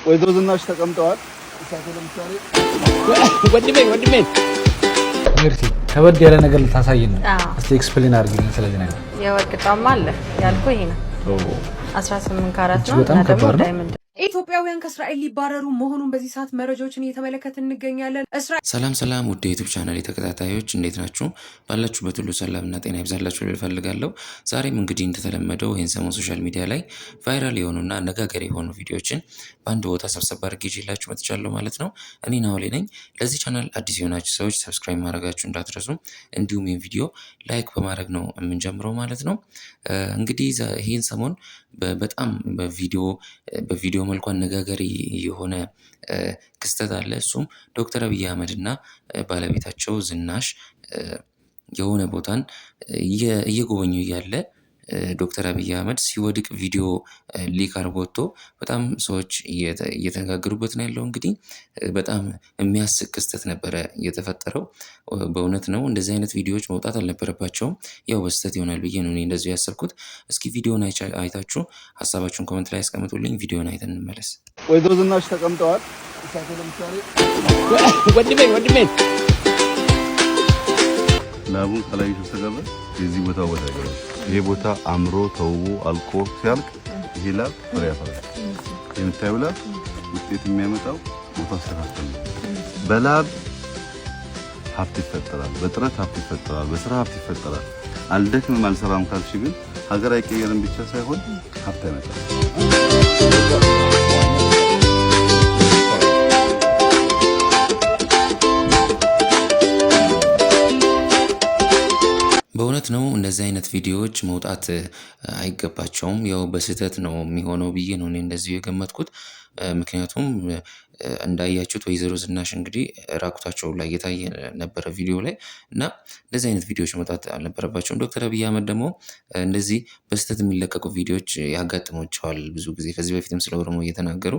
ወይዘሮ ዝናሽ ተቀምጠዋል። እሳቸው ለምሳሌ ወንድሜ ምርሲ ከበድ ያለ ነገር ልታሳየን ነው። እስቲ ኤክስፕሌን አድርጊልኝ ስለዚህ ነገር። የወርቅ ጫማ አለ ያልኩ ይሄ ነው። 18 ካራት ነው እና ደግሞ ዳይመንድ። ኢትዮጵያውያን ከእስራኤል ሊባረሩ መሆኑን በዚህ ሰዓት መረጃዎችን እየተመለከትን እንገኛለን። ሰላም ውድ የዩቲዩብ ቻናል ተከታታዮች እንዴት ናችሁ? ባላችሁበት ሁሉ ሰላምና ጤና ይብዛላችሁ ልፈልጋለሁ። ዛሬም እንግዲህ እንደተለመደው ይሄን ሰሞን ሶሻል ሚዲያ ላይ ቫይራል የሆኑና አነጋጋሪ የሆኑ ቪዲዮዎችን በአንድ ቦታ ሰብሰብ አድርጌ ይዤላችሁ መጥቻለሁ ማለት ነው። እኔ ናውሌ ነኝ። ለዚህ ቻናል አዲስ የሆናችሁ ሰዎች ሰብስክራይብ ማድረጋችሁ እንዳትረሱ፣ እንዲሁም ይሄን ቪዲዮ ላይክ በማድረግ ነው የምንጀምረው ማለት ነው። እንግዲህ ይሄን ሰሞን በጣም በቪዲዮ መልኩ አነጋጋሪ የሆነ ክስተት አለ። እሱም ዶክተር አብይ አህመድ እና ባለቤታቸው ዝናሽ የሆነ ቦታን እየጎበኙ እያለ ዶክተር አብይ አህመድ ሲወድቅ ቪዲዮ ሊክ አድርጎ ወጥቶ በጣም ሰዎች እየተነጋገሩበት ነው ያለው። እንግዲህ በጣም የሚያስቅ ክስተት ነበረ የተፈጠረው። በእውነት ነው እንደዚህ አይነት ቪዲዮዎች መውጣት አልነበረባቸውም። ያው በስተት ይሆናል ብዬ ነው እኔ እንደዚሁ ያሰብኩት። እስኪ ቪዲዮን አይታችሁ ሀሳባችሁን ኮሜንት ላይ አስቀምጡልኝ። ቪዲዮን አይተን እንመለስ። ወይዘሮ ዝናሽ ተቀምጠዋል። እሳቸው ለምሳሌ ወንድሜ ላቡን ከላይ ተሰገበ የዚህ ቦታ ወዳጅ ይሄ ቦታ አምሮ ተውቦ አልቆ ሲያልቅ ይሄ ላብ ፍሬ ያፈራል። የምታየው ላብ ውጤት የሚያመጣው ቦታ አስተካከል ነው። በላብ ሀብት ይፈጠራል፣ በጥረት ሀብት ይፈጠራል፣ በስራ ሀብት ይፈጠራል። አልደክምም አልሰራም ካልሽ ግን ሀገር አይቀየርም ብቻ ሳይሆን ሀብት ያመጣል። በእውነት ነው እንደዚህ አይነት ቪዲዮዎች መውጣት አይገባቸውም። ያው በስህተት ነው የሚሆነው ብዬ ነው እኔ እንደዚህ የገመትኩት። ምክንያቱም እንዳያችሁት ወይዘሮ ዝናሽ እንግዲህ ራቁታቸው ላይ የታየ ነበረ ቪዲዮ ላይ እና እንደዚህ አይነት ቪዲዮዎች መውጣት አልነበረባቸውም። ዶክተር አብይ አህመድ ደግሞ እንደዚህ በስህተት የሚለቀቁ ቪዲዮዎች ያጋጥሟቸዋል ብዙ ጊዜ። ከዚህ በፊትም ስለ ኦሮሞ እየተናገሩ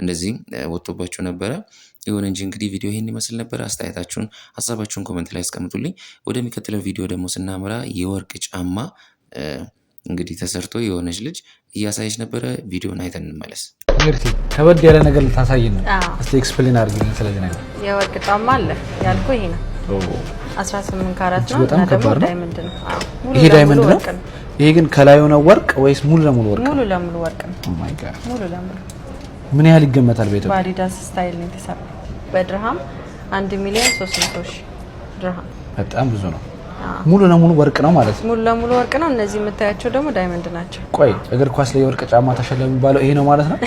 እንደዚህ ወጥቶባቸው ነበረ። ይሁን እንጂ እንግዲህ ቪዲዮ ይሄን ይመስል ነበር። አስተያየታችሁን ሀሳባችሁን ኮሜንት ላይ አስቀምጡልኝ። ወደሚቀጥለው ቪዲዮ ደግሞ ስናመራ የወርቅ ጫማ እንግዲህ ተሰርቶ የሆነች ልጅ እያሳየች ነበረ። ቪዲዮን አይተን እንመለስ። ምርሲ ከበድ ያለ ነገር ልታሳየን ነው። እስቲ ኤክስፕሌን አድርጊልኝ ስለዚህ ነገር። የወርቅ ጫማ አለ ያልኩ ይሄ ነው። 18 ካራት ነው እና ደግሞ ዳይመንድ ነው። ይሄ ዳይመንድ ነው። ይሄ ግን ከላዩ ነው ወርቅ ወይስ ሙሉ ለሙሉ ወርቅ? ሙሉ ለሙሉ ወርቅ ነው። ኦ ማይ ጋድ ሙሉ ለሙሉ። ምን ያህል ይገመታል? በኢትዮጵያ በአዲዳስ ስታይል ነው የተሰራው። በድርሃም 1,300,000 ድርሃም። በጣም ብዙ ነው። ሙሉ ለሙሉ ወርቅ ነው ማለት ነው። ሙሉ ለሙሉ ወርቅ ነው። እነዚህ የምታያቸው ደግሞ ዳይመንድ ናቸው። ቆይ እግር ኳስ ላይ የወርቅ ጫማ ተሸለመ የሚባለው ይሄ ነው ማለት ነው?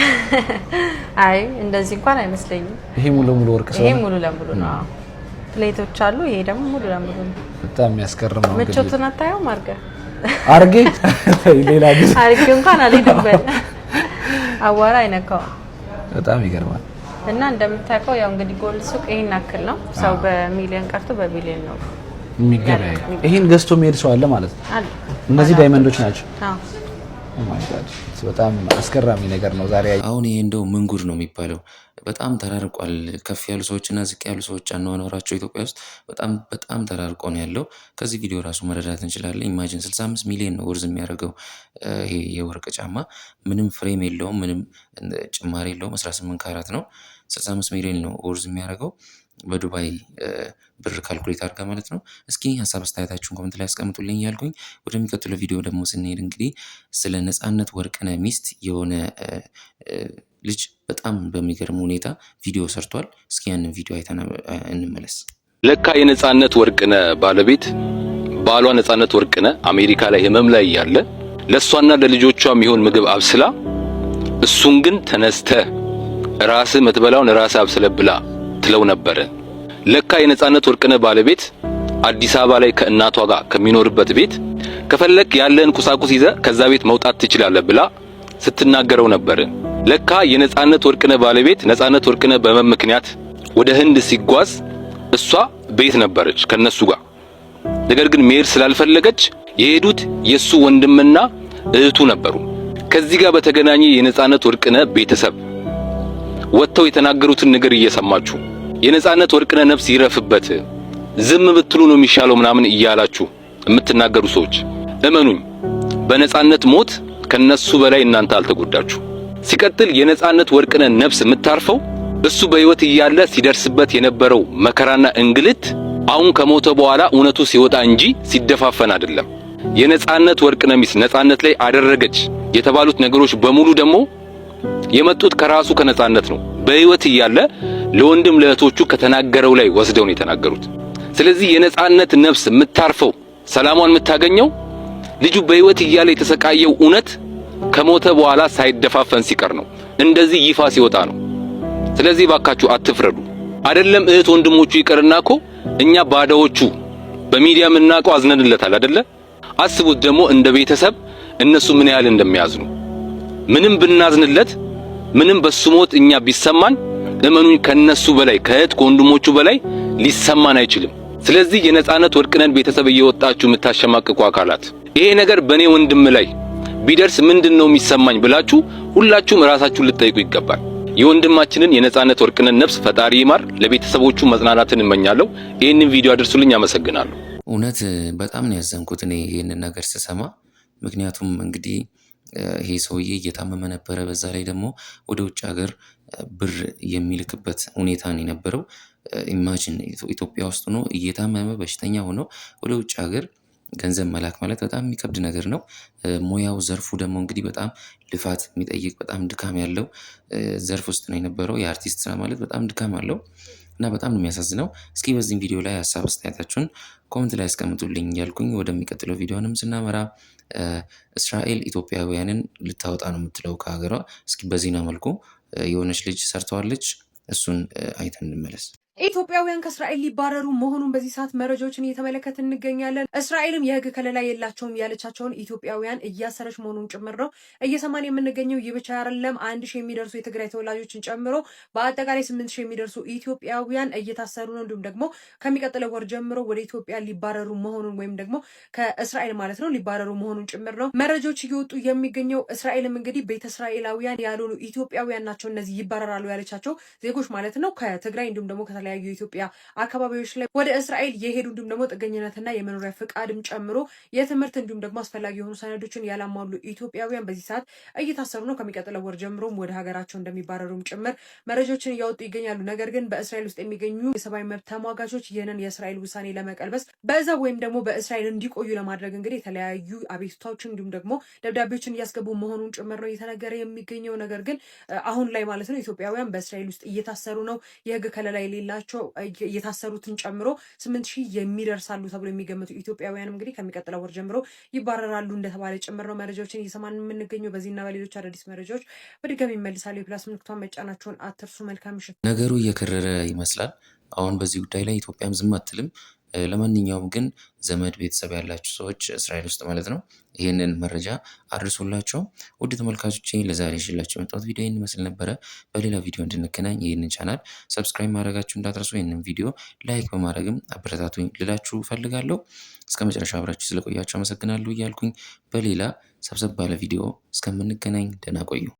አይ እንደዚህ እንኳን አይመስለኝም። ይሄ ሙሉ ለሙሉ ወርቅ ነው። ይሄ ሙሉ ለሙሉ ነው። ፕሌቶች አሉ። ይሄ ደግሞ ሙሉ ለሙሉ ነው። በጣም የሚያስገርም ነው። ምቾቱን አታየውም? አርጌ ሌላ ጊዜ አርጌ እንኳን አልሄድበት አዋራ አይነካው። በጣም ይገርማል። እና እንደምታውቀው ያው እንግዲህ ጎልድ ሱቅ ይሄን አክል ነው። ሰው በሚሊዮን ቀርቶ በቢሊዮን ነው የሚገበያይ። ይሄን ገዝቶ የሚሄድ ሰው አለ ማለት ነው። እነዚህ ዳይመንዶች ናቸው። አዎ ኦ ማይ ጋድ በጣም አስገራሚ ነገር ነው ዛሬ። አሁን ይሄ እንደው ምን ጉድ ነው የሚባለው። በጣም ተራርቋል። ከፍ ያሉ ሰዎችና ዝቅ ያሉ ሰዎች አኗኗራቸው ኢትዮጵያ ውስጥ በጣም ተራርቆ ነው ያለው። ከዚህ ቪዲዮ ራሱ መረዳት እንችላለን። ኢማጂን 65 ሚሊዮን ነው ወርዝ የሚያደርገው ይሄ የወርቅ ጫማ። ምንም ፍሬም የለውም፣ ምንም ጭማሪ የለውም። 18 ካራት ነው። 65 ሚሊዮን ነው ወርዝ የሚያደርገው በዱባይ ብር ካልኩሌት አድርጋ ማለት ነው። እስኪ ሀሳብ አስተያየታችሁን ኮሜንት ላይ አስቀምጡልኝ እያልኩኝ ወደሚቀጥለው ቪዲዮ ደግሞ ስንሄድ እንግዲህ ስለ ነጻነት ወርቅነህ ሚስት የሆነ ልጅ በጣም በሚገርም ሁኔታ ቪዲዮ ሰርቷል። እስኪ ያንን ቪዲዮ አይተን እንመለስ። ለካ የነጻነት ወርቅነህ ባለቤት ባሏ ነጻነት ወርቅነህ አሜሪካ ላይ ህመም ላይ ያለ ለሷና ለልጆቿ የሚሆን ምግብ አብስላ እሱን ግን ተነስተህ ራስህ መትበላውን ራስህ አብስለብላ ትለው ነበር። ለካ የነጻነት ወርቅነህ ባለቤት አዲስ አበባ ላይ ከእናቷ ጋር ከሚኖርበት ቤት ከፈለክ ያለን ቁሳቁስ ይዘ ከዛ ቤት መውጣት ትችላለህ ብላ ስትናገረው ነበር። ለካ የነጻነት ወርቅነህ ባለቤት ነጻነት ወርቅነህ በመም ምክንያት ወደ ህንድ ሲጓዝ እሷ ቤት ነበረች ከነሱ ጋር። ነገር ግን መሄድ ስላልፈለገች የሄዱት የሱ ወንድምና እህቱ ነበሩ። ከዚህ ጋር በተገናኘ የነጻነት ወርቅነህ ቤተሰብ ወጥተው የተናገሩትን ነገር እየሰማችሁ የነጻነት ወርቅነህ ነፍስ ይረፍበት ዝም ብትሉ ነው የሚሻለው ምናምን እያላችሁ የምትናገሩ ሰዎች እመኑኝ፣ በነጻነት ሞት ከነሱ በላይ እናንተ አልተጎዳችሁ። ሲቀጥል የነጻነት ወርቅነህ ነፍስ የምታርፈው እሱ በህይወት እያለ ሲደርስበት የነበረው መከራና እንግልት አሁን ከሞተ በኋላ እውነቱ ሲወጣ እንጂ ሲደፋፈን አይደለም። የነጻነት ወርቅነህ ሚስት ነጻነት ላይ አደረገች የተባሉት ነገሮች በሙሉ ደግሞ የመጡት ከራሱ ከነጻነት ነው። በህይወት እያለ ለወንድም ለእህቶቹ ከተናገረው ላይ ወስደው ነው የተናገሩት። ስለዚህ የነጻነት ነፍስ የምታርፈው ሰላሟን የምታገኘው ልጁ በህይወት እያለ የተሰቃየው እውነት ከሞተ በኋላ ሳይደፋፈን ሲቀር ነው። እንደዚህ ይፋ ሲወጣ ነው። ስለዚህ ባካችሁ አትፍረዱ። አይደለም እህት ወንድሞቹ ይቀርናኮ እኛ ባዳዎቹ በሚዲያ ምናቀው አዝነንለታል አይደለ? አስቡት ደግሞ እንደ ቤተሰብ እነሱ ምን ያህል እንደሚያዝኑ። ምንም ብናዝንለት ምንም በስሞት እኛ ቢሰማን እመኑኝ ከነሱ በላይ ከእህት ከወንድሞቹ በላይ ሊሰማን አይችልም። ስለዚህ የነጻነት ወርቅነህን ቤተሰብ እየወጣችሁ የምታሸማቅቁ አካላት ይሄ ነገር በኔ ወንድም ላይ ቢደርስ ምንድነው የሚሰማኝ ብላችሁ ሁላችሁም ራሳችሁን ልትጠይቁ ይገባል። የወንድማችንን የነጻነት ወርቅነህን ነፍስ ፈጣሪ ይማር። ለቤተሰቦቹ መጽናናትን እመኛለሁ። ይሄንን ቪዲዮ አድርሱልኝ። አመሰግናለሁ። እውነት በጣም ነው ያዘንኩት እኔ ይሄንን ነገር ስሰማ። ምክንያቱም እንግዲህ ይሄ ሰውዬ እየታመመ ነበረ። በዛ ላይ ደግሞ ወደ ውጭ ሀገር ብር የሚልክበት ሁኔታ ነው የነበረው። ኢማጂን ኢትዮጵያ ውስጥ ሆኖ እየታመመ በሽተኛ ሆኖ ወደ ውጭ ሀገር ገንዘብ መላክ ማለት በጣም የሚከብድ ነገር ነው። ሙያው ዘርፉ ደግሞ እንግዲህ በጣም ልፋት የሚጠይቅ በጣም ድካም ያለው ዘርፍ ውስጥ ነው የነበረው። የአርቲስት ስራ ማለት በጣም ድካም አለው እና በጣም ነው የሚያሳዝነው። እስኪ በዚህ ቪዲዮ ላይ ሀሳብ አስተያየታችሁን ኮሜንት ላይ አስቀምጡልኝ እያልኩኝ ወደሚቀጥለው ቪዲዮንም ስናመራ እስራኤል ኢትዮጵያውያንን ልታወጣ ነው የምትለው ከሀገሯ። እስኪ በዜና መልኩ የሆነች ልጅ ሰርተዋለች። እሱን አይተን እንመለስ። ኢትዮጵያውያን ከእስራኤል ሊባረሩ መሆኑን በዚህ ሰዓት መረጃዎችን እየተመለከትን እንገኛለን። እስራኤልም የህግ ከለላ የላቸውም ያለቻቸውን ኢትዮጵያውያን እያሰረች መሆኑን ጭምር ነው እየሰማን የምንገኘው። ይህ ብቻ አይደለም። 1000 የሚደርሱ የትግራይ ተወላጆችን ጨምሮ በአጠቃላይ 8000 የሚደርሱ ኢትዮጵያውያን እየታሰሩ ነው። እንዲሁም ደግሞ ከሚቀጥለው ወር ጀምሮ ወደ ኢትዮጵያ ሊባረሩ መሆኑን ወይም ደግሞ ከእስራኤል ማለት ነው ሊባረሩ መሆኑን ጭምር ነው መረጃዎች እየወጡ የሚገኘው። እስራኤልም እንግዲህ ቤተ እስራኤላውያን ያልሆኑ ኢትዮጵያውያን ናቸው እነዚህ ይባረራሉ ያለቻቸው ዜጎች ማለት ነው ከትግራይ እንዲሁም ደግሞ ከተለያዩ የኢትዮጵያ አካባቢዎች ላይ ወደ እስራኤል የሄዱ እንዲሁም ደግሞ ጥገኝነትና የመኖሪያ ፍቃድም ጨምሮ የትምህርት እንዲሁም ደግሞ አስፈላጊ የሆኑ ሰነዶችን ያላሟሉ ኢትዮጵያውያን በዚህ ሰዓት እየታሰሩ ነው። ከሚቀጥለው ወር ጀምሮም ወደ ሀገራቸው እንደሚባረሩም ጭምር መረጃዎችን እያወጡ ይገኛሉ። ነገር ግን በእስራኤል ውስጥ የሚገኙ የሰብአዊ መብት ተሟጋቾች ይህንን የእስራኤል ውሳኔ ለመቀልበስ በዛ ወይም ደግሞ በእስራኤል እንዲቆዩ ለማድረግ እንግዲህ የተለያዩ አቤቱታዎችን እንዲሁም ደግሞ ደብዳቤዎችን እያስገቡ መሆኑን ጭምር ነው እየተነገረ የሚገኘው። ነገር ግን አሁን ላይ ማለት ነው ኢትዮጵያውያን በእስራኤል ውስጥ እየታሰሩ ነው። የህግ ከለላ የሌላቸው የታሰሩትን ጨምሮ 8000 የሚደርሳሉ ተብሎ የሚገመቱ ኢትዮጵያውያንም እንግዲህ ከሚቀጥለው ወር ጀምሮ ይባረራሉ እንደተባለ ጭምር ነው መረጃዎችን እየሰማን የምንገኘው። በዚህና በሌሎች አዳዲስ መረጃዎች በድጋሚ ይመልሳሉ። የፕላስ ምልክቷን መጫናቸውን አትርሱ። መልካም ምሽት። ነገሩ እየከረረ ይመስላል። አሁን በዚህ ጉዳይ ላይ ኢትዮጵያም ዝም አትልም። ለማንኛውም ግን ዘመድ ቤተሰብ ያላችሁ ሰዎች እስራኤል ውስጥ ማለት ነው ይህንን መረጃ አድርሶላቸው። ውድ ተመልካቾቼ ለዛሬ ይዤላችሁ የመጣሁት ቪዲዮ ይህን ይመስል ነበረ። በሌላ ቪዲዮ እንድንገናኝ ይህንን ቻናል ሰብስክራይብ ማድረጋችሁ እንዳትረሱ። ይህንን ቪዲዮ ላይክ በማድረግም አበረታቱኝ ልላችሁ ፈልጋለሁ። እስከ መጨረሻ አብራችሁ ስለቆያችሁ አመሰግናለሁ እያልኩኝ በሌላ ሰብሰብ ባለ ቪዲዮ እስከምንገናኝ ደህና ቆዩ።